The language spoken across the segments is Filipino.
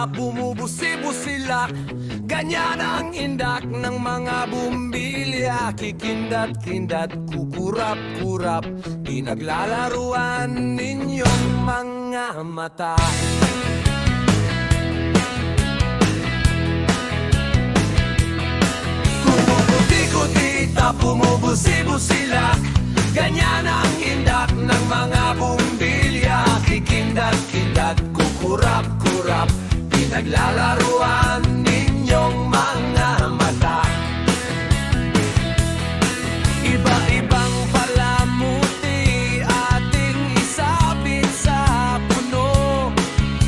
tita, bumubusi-busilak. Ganyan ang indak ng mga bumbilya. Kikindat-kindat, kukurap-kurap. Pinaglalaruan ninyong mga mata. Kumukuti-kutita, bumubusi-busilak. Ganyan ang indak ng mga bumbilya. Kikindat-kindat, kukurap-kurap. Pinaglalaruan ninyong mga mata. Iba-ibang palamuti ating isabit sa puno.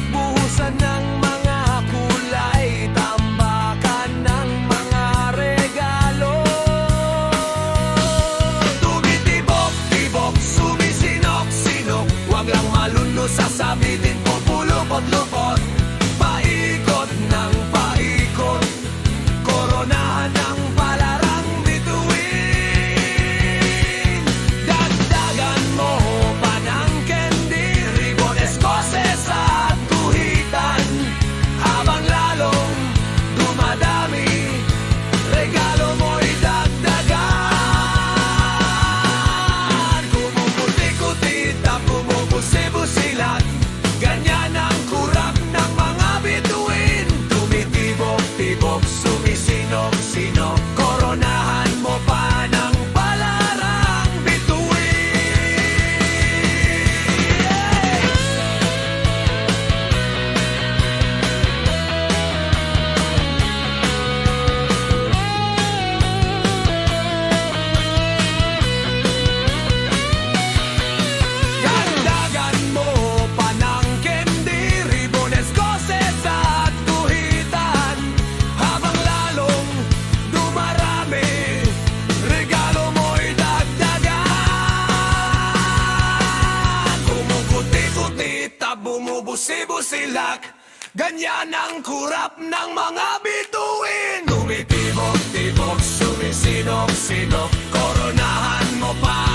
Buhusan ng mga kulay, tambakan ng mga regalo. Tumitibok-tibok, sumisinok-sinok. Huwag lang malunos, sasabitin po pulupot-lupot. Paikot ng paikot, koronahan ng palarang bituin. Dagdagan mo pa ng candy, ribbon, eskoses at guhitan. Habang lalong dumadami, regalo mo'y dagdagan. Kumukuti-kutita, bumubusi-busilat. Ganyan ang kurap ng mga bituin. Tumitibok-tibok, sumisinok-sinok. Koronahan mo pa ng palarang bituin. Dagdagan mo pa ng candy, ribbon, eskoses at guhitan. Habang lalong dumarami, regalo mo'y dagdagan. Kumukuti-kutita, bumubusi-busilak. Ganyan ang kurap ng mga bituin. Tumitibok-tibok, sumisinok-sinok. Koronahan mo pa